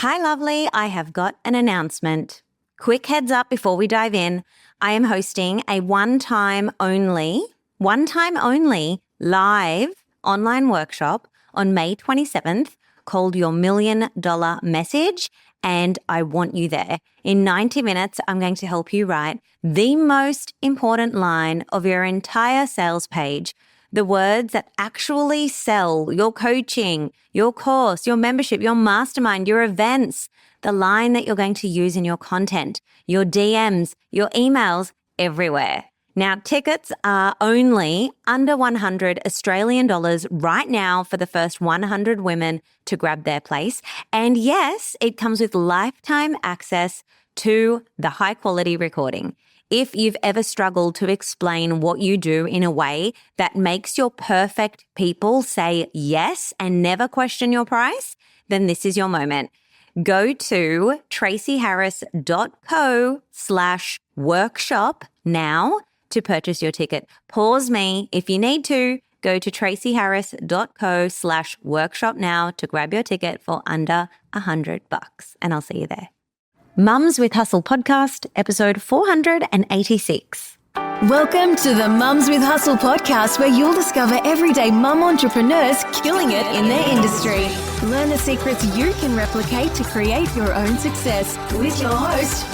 Hi, lovely. I have got an announcement. Quick heads up before we dive in. I am hosting a one-time only live online workshop on May 27th called Your $1 Million Message, and I want you there. In 90 minutes, I'm going to help you write the most important line of your entire sales page, the words that actually sell your coaching, your course, your membership, your mastermind, your events, the line that you're going to use in your content, your DMs, your emails, everywhere. Now, tickets are only under 100 Australian dollars right now for the first 100 women to grab their place. And yes, it comes with lifetime access to the high quality recording. If you've ever struggled to explain what you do in a way that makes your perfect people say yes and never question your price, then this is your moment. Go to tracyharris.co/workshop now to purchase your ticket. Pause me if you need to. Go to tracyharris.co/workshop now to grab your ticket for under $100, and I'll see you there. Mums with Hustle podcast, episode 486. Welcome to the Mums with Hustle podcast, where you'll discover everyday mum entrepreneurs killing it in their industry. Learn the secrets you can replicate to create your own success with your host,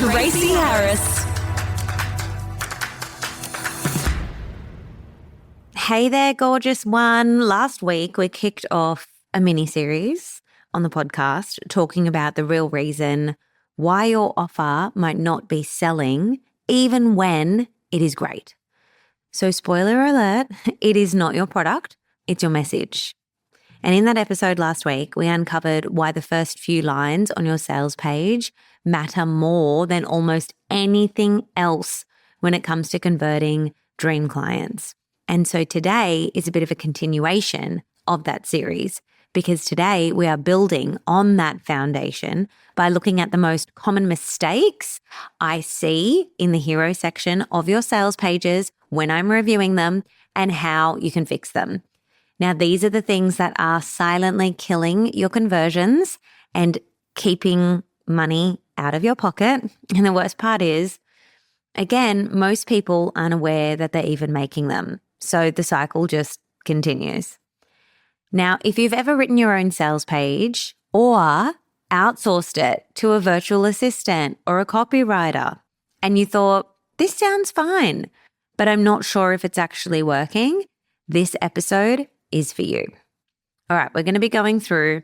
Tracy Harris. Hey there, gorgeous one. Last week, we kicked off a mini-series on the podcast talking about the real reason why your offer might not be selling even when it is great. So spoiler alert, it is not your product, it's your message. And in that episode last week, we uncovered why the first few lines on your sales page matter more than almost anything else when it comes to converting dream clients. And so today is a bit of a continuation of that series, because today we are building on that foundation by looking at the most common mistakes I see in the hero section of your sales pages when I'm reviewing them and how you can fix them. Now, these are the things that are silently killing your conversions and keeping money out of your pocket. And the worst part is, again, most people aren't aware that they're even making them. So the cycle just continues. Now, if you've ever written your own sales page or outsourced it to a virtual assistant or a copywriter, and you thought, this sounds fine, but I'm not sure if it's actually working, this episode is for you. All right, we're going to be going through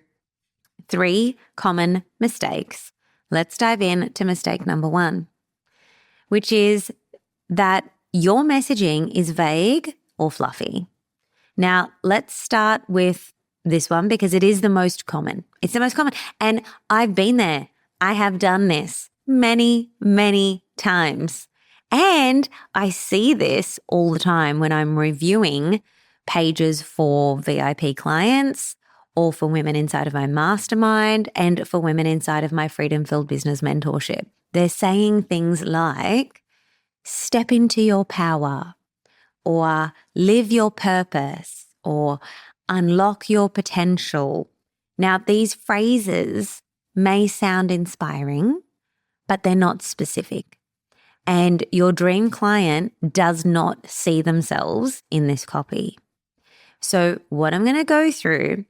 3 common mistakes. Let's dive in to mistake number 1, which is that your messaging is vague or fluffy. Now, let's start with this one because it is the most common. It's the most common. And I've been there. I have done this many, many times. And I see this all the time when I'm reviewing pages for VIP clients or for women inside of my mastermind and for women inside of my Freedom-Filled Business Mentorship. They're saying things like, step into your power, or live your purpose, or unlock your potential. Now, these phrases may sound inspiring, but they're not specific. And your dream client does not see themselves in this copy. So what I'm going to go through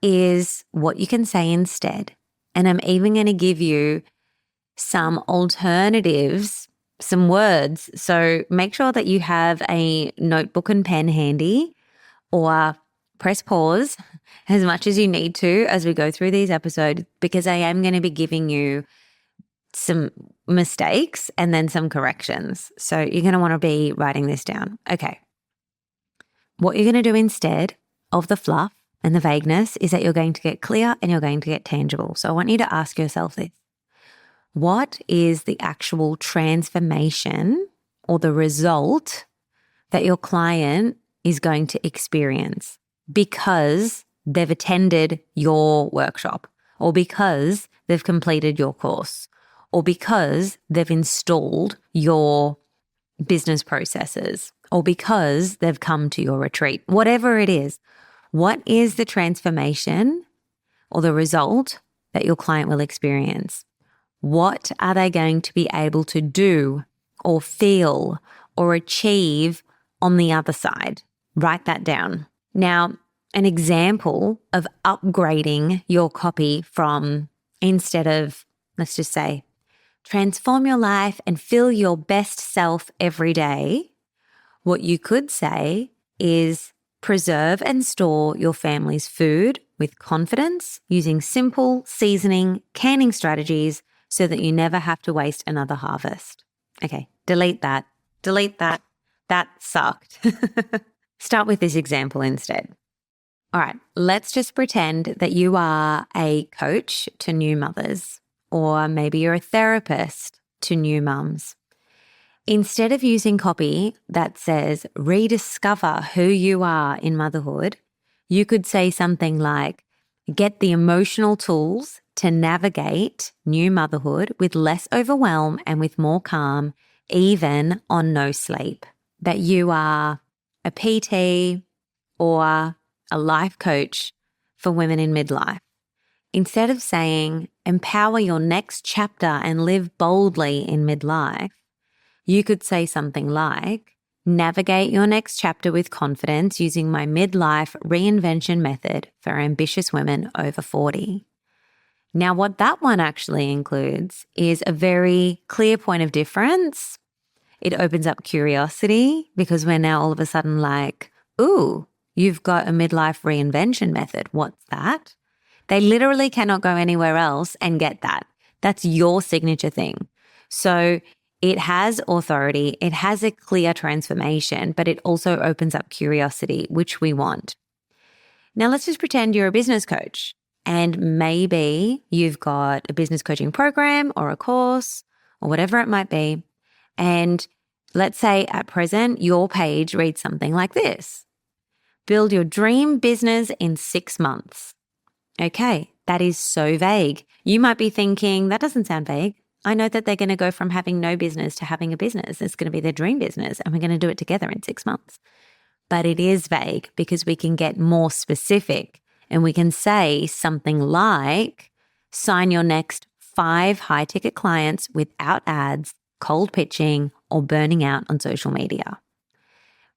is what you can say instead. And I'm even going to give you some alternatives, some words. So make sure that you have a notebook and pen handy, or press pause as much as you need to as we go through these episodes, because I am going to be giving you some mistakes and then some corrections. So you're going to want to be writing this down. Okay. What you're going to do instead of the fluff and the vagueness is that you're going to get clear and you're going to get tangible. So I want you to ask yourself this. What is the actual transformation or the result that your client is going to experience because they've attended your workshop, or because they've completed your course, or because they've installed your business processes, or because they've come to your retreat? Whatever it is, what is the transformation or the result that your client will experience? What are they going to be able to do or feel or achieve on the other side? Write that down. Now, an example of upgrading your copy from, instead of, let's just say, transform your life and feel your best self every day, what you could say is preserve and store your family's food with confidence using simple seasoning, canning strategies so that you never have to waste another harvest. Okay, delete that. Delete that. That sucked. Start with this example instead. All right, let's just pretend that you are a coach to new mothers, or maybe you're a therapist to new mums. Instead of using copy that says rediscover who you are in motherhood, you could say something like, get the emotional tools to navigate new motherhood with less overwhelm and with more calm, even on no sleep. That you are a PT or a life coach for women in midlife. Instead of saying empower your next chapter and live boldly in midlife, you could say something like, navigate your next chapter with confidence using my midlife reinvention method for ambitious women over 40. Now, what that one actually includes is a very clear point of difference. It opens up curiosity because we're now all of a sudden like, ooh, you've got a midlife reinvention method. What's that? They literally cannot go anywhere else and get that. That's your signature thing. So it has authority, it has a clear transformation, but it also opens up curiosity, which we want. Now let's just pretend you're a business coach and maybe you've got a business coaching program or a course or whatever it might be. And let's say at present, your page reads something like this: build your dream business in 6 months. Okay, that is so vague. You might be thinking, that doesn't sound vague. I know that they're going to go from having no business to having a business. It's going to be their dream business and we're going to do it together in 6 months. But it is vague because we can get more specific and we can say something like, sign your next 5 high-ticket clients without ads, cold pitching, or burning out on social media.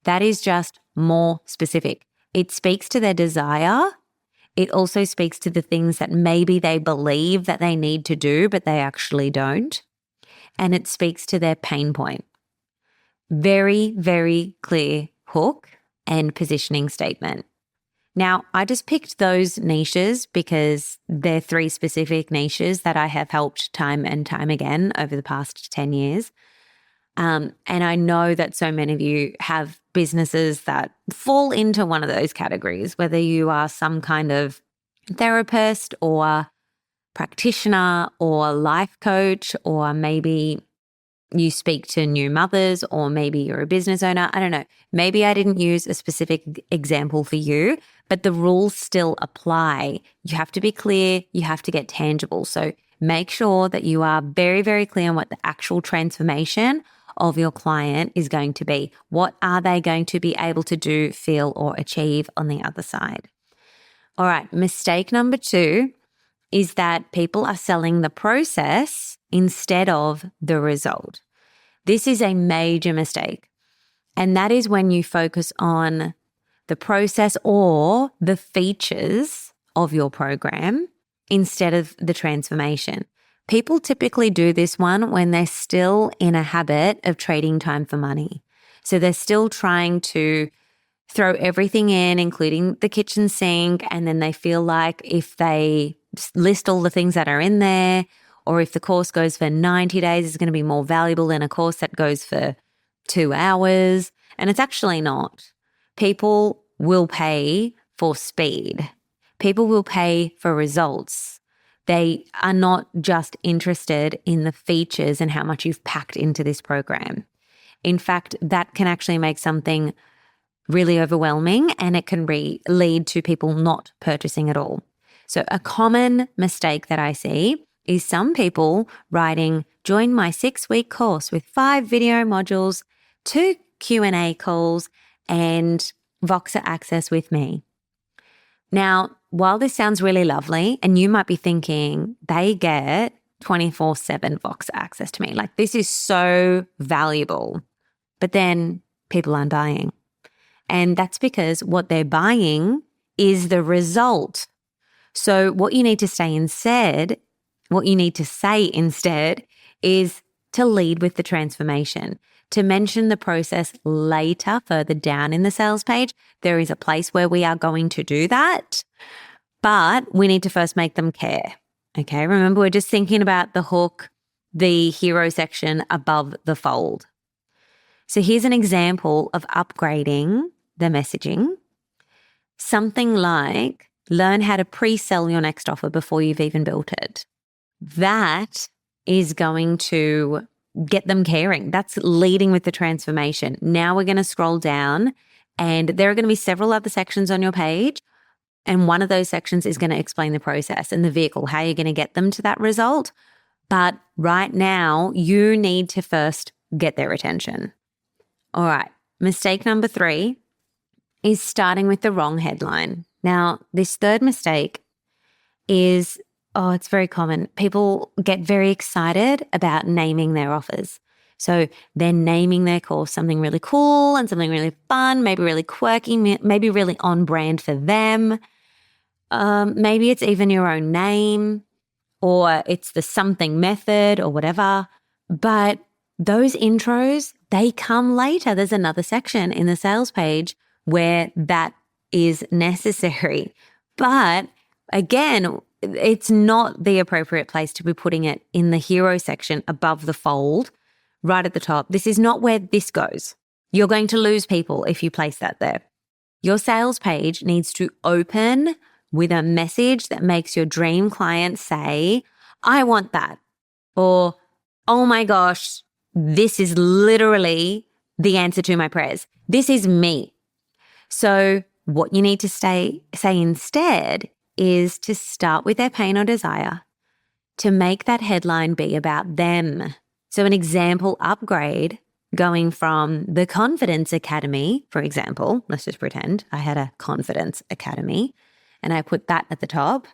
That is just more specific. It speaks to their desire. It also speaks to the things that maybe they believe that they need to do, but they actually don't. And it speaks to their pain point. Very, very clear hook and positioning statement. Now, I just picked those niches because they're 3 specific niches that I have helped time and time again over the past 10 years. And I know that so many of you have businesses that fall into one of those categories, whether you are some kind of therapist or practitioner or life coach, or maybe you speak to new mothers, or maybe you're a business owner. I don't know. Maybe I didn't use a specific example for you, but the rules still apply. You have to be clear. You have to get tangible. So make sure that you are very, very clear on what the actual transformation of your client is going to be. What are they going to be able to do, feel, or achieve on the other side? All right, mistake number 2 is that people are selling the process instead of the result. This is a major mistake. And that is when you focus on the process or the features of your program instead of the transformation. People typically do this one when they're still in a habit of trading time for money. So they're still trying to throw everything in, including the kitchen sink, and then they feel like if they list all the things that are in there, or if the course goes for 90 days, it's going to be more valuable than a course that goes for 2 hours. And it's actually not. People will pay for speed. People will pay for results. They are not just interested in the features and how much you've packed into this program. In fact, that can actually make something really overwhelming, and it can lead to people not purchasing at all. So a common mistake that I see is some people writing, join my 6-week course with 5 video modules, 2 Q&A calls, and Voxer access with me. Now, while this sounds really lovely, and you might be thinking they get 24/7 Voxer access to me, like this is so valuable, but then people aren't buying. And that's because what they're buying is the result. So what you need to say instead is to lead with the transformation, to mention the process later, further down in the sales page. There is a place where we are going to do that, but we need to first make them care. Okay, remember, we're just thinking about the hook, the hero section above the fold. So here's an example of upgrading the messaging. Something like, learn how to pre-sell your next offer before you've even built it. That is going to get them caring. That's leading with the transformation. Now we're going to scroll down, and there are going to be several other sections on your page. And one of those sections is going to explain the process and the vehicle, how you're going to get them to that result. But right now, you need to first get their attention. All right. Mistake number 3 is starting with the wrong headline. Now, this third mistake is, it's very common. People get very excited about naming their offers. So they're naming their course something really cool and something really fun, maybe really quirky, maybe really on brand for them. Maybe it's even your own name, or it's the something method or whatever. But those intros, they come later. There's another section in the sales page where that is necessary. But again, it's not the appropriate place to be putting it in the hero section above the fold, right at the top. This is not where this goes. You're going to lose people if you place that there. Your sales page needs to open with a message that makes your dream client say, I want that. Or, oh my gosh, this is literally the answer to my prayers. This is me. So what you need to say instead is to start with their pain or desire, to make that headline be about them. So an example upgrade going from the Confidence Academy, for example, let's just pretend I had a Confidence Academy and I put that at the top.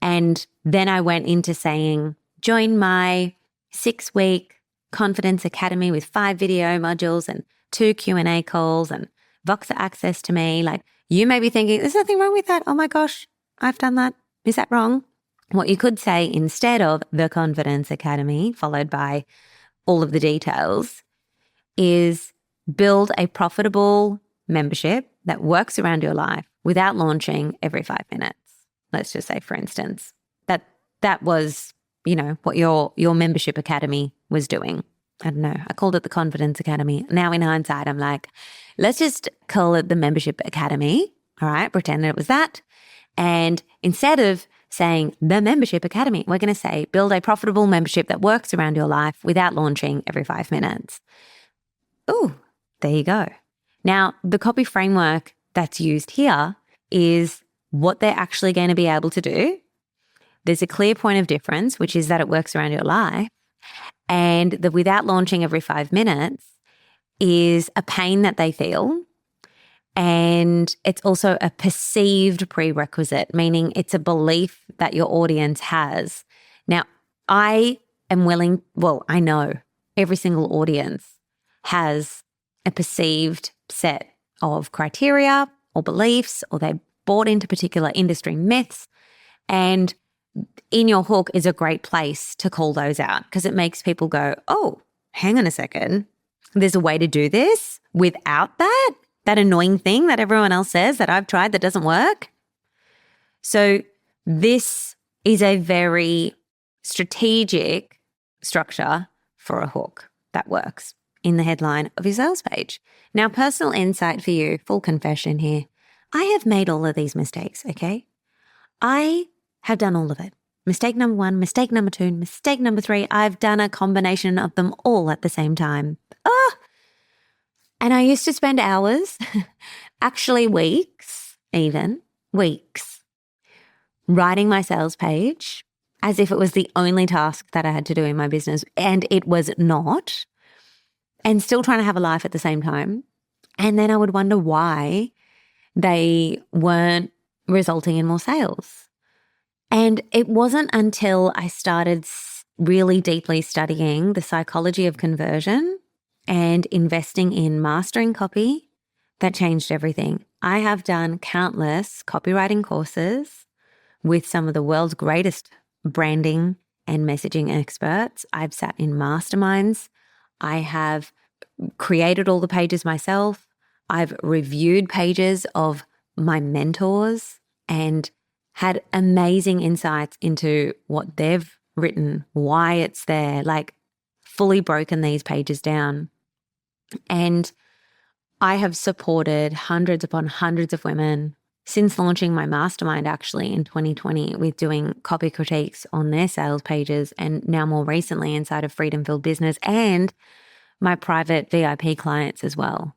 And then I went into saying, join my 6-week Confidence Academy with 5 video modules and 2 Q&A calls and Voxer access to me. Like, you may be thinking, there's nothing wrong with that. Oh my gosh, I've done that. Is that wrong? What you could say instead of the Confidence Academy, followed by all of the details, is build a profitable membership that works around your life without launching every 5 minutes. Let's just say, for instance, that was, what your membership academy was doing. I don't know. I called it the Confidence Academy. Now in hindsight, I'm like, let's just call it the Membership Academy. All right, pretend that it was that. And instead of saying the Membership Academy, we're going to say build a profitable membership that works around your life without launching every 5 minutes. Ooh, there you go. Now, the copy framework that's used here is what they're actually going to be able to do. There's a clear point of difference, which is that it works around your life. And the without launching every 5 minutes is a pain that they feel. And it's also a perceived prerequisite, meaning it's a belief that your audience has. Now, I know every single audience has a perceived set of criteria or beliefs, or they bought into particular industry myths. And in your hook is a great place to call those out, because it makes people go, oh, hang on a second. There's a way to do this without that annoying thing that everyone else says that I've tried that doesn't work. So this is a very strategic structure for a hook that works in the headline of your sales page. Now, personal insight for you, full confession here. I have made all of these mistakes, okay? I have done all of it. Mistake number 1, mistake number 2, mistake number 3. I've done a combination of them all at the same time. And I used to spend hours, actually weeks, writing my sales page as if it was the only task that I had to do in my business. And it was not. And still trying to have a life at the same time. And then I would wonder why they weren't resulting in more sales. And it wasn't until I started really deeply studying the psychology of conversion and investing in mastering copy that changed everything. I have done countless copywriting courses with some of the world's greatest branding and messaging experts. I've sat in masterminds. I have created all the pages myself. I've reviewed pages of my mentors and had amazing insights into what they've written, why it's there, like fully broken these pages down. And I have supported hundreds upon hundreds of women since launching my mastermind actually in 2020 with doing copy critiques on their sales pages, and now more recently inside of Freedom Filled Business and my private VIP clients as well.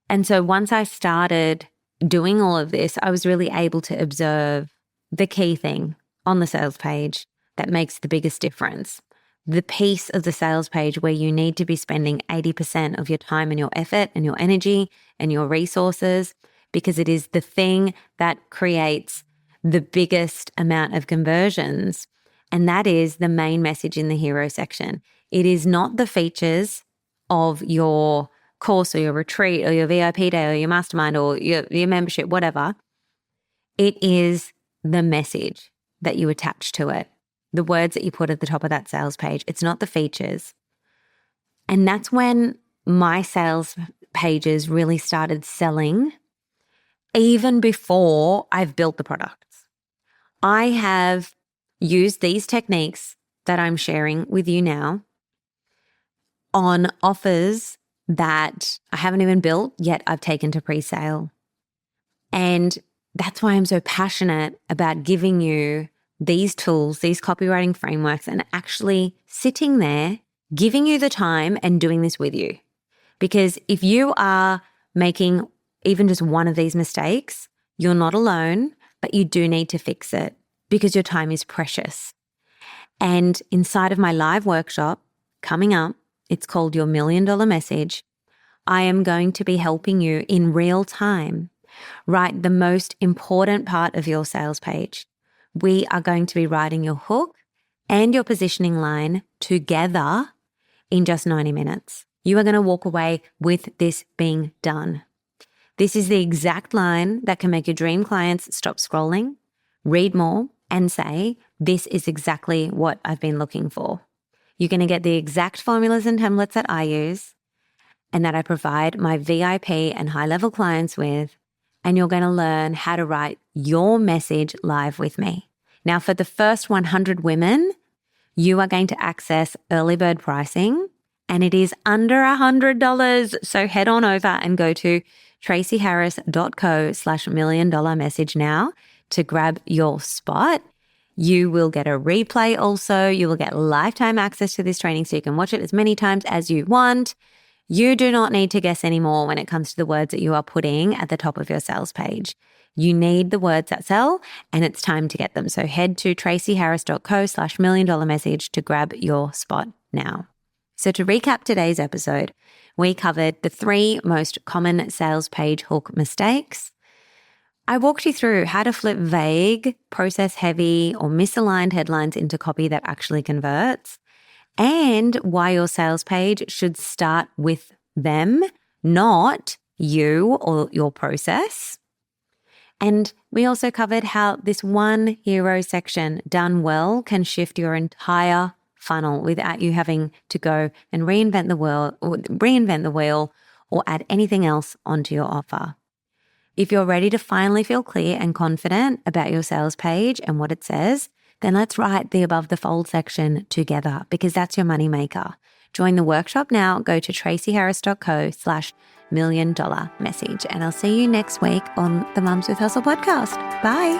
And so once I started doing all of this, I was really able to observe the key thing on the sales page that makes the biggest difference. The piece of the sales page where you need to be spending 80% of your time and your effort and your energy and your resources, because it is the thing that creates the biggest amount of conversions. And that is the main message in the hero section. It is not the features of your course or your retreat or your VIP day or your mastermind or your membership, whatever. It is the message that you attach to it, the words that you put at the top of that sales page. It's not the features. And that's when my sales pages really started selling, even before I've built the products. I have used these techniques that I'm sharing with you now on offers that I haven't even built yet I've taken to pre-sale. And that's why I'm so passionate about giving you these tools, these copywriting frameworks, and actually sitting there, giving you the time and doing this with you. Because if you are making even just one of these mistakes, you're not alone, but you do need to fix it because your time is precious. And inside of my live workshop coming up, it's called Your $1 Million Message. I am going to be helping you in real time write the most important part of your sales page. We are going to be writing your hook and your positioning line together in just 90 minutes. You are going to walk away with this being done. This is the exact line that can make your dream clients stop scrolling, read more, and say, this is exactly what I've been looking for. You're going to get the exact formulas and templates that I use and that I provide my VIP and high-level clients with, and you're going to learn how to write your message live with me. Now, for the first 100 women, you are going to access early bird pricing, and it is under $100. So head on over and go to tracyharris.co/$1 million message now to grab your spot. You will get a replay also. You will get lifetime access to this training so you can watch it as many times as you want. You do not need to guess anymore when it comes to the words that you are putting at the top of your sales page. You need the words that sell, and it's time to get them. So head to tracyharris.co/$1 million message to grab your spot now. So to recap today's episode, we covered the 3 most common sales page hook mistakes. I walked you through how to flip vague, process-heavy, or misaligned headlines into copy that actually converts, and why your sales page should start with them, not you or your process. And we also covered how this one hero section done well can shift your entire funnel without you having to go and reinvent the wheel or add anything else onto your offer. If you're ready to finally feel clear and confident about your sales page and what it says, then let's write the above the fold section together, because that's your moneymaker. Join the workshop now. Go to tracyharris.co/$1 million message. And I'll see you next week on the Mums with Hustle podcast. Bye.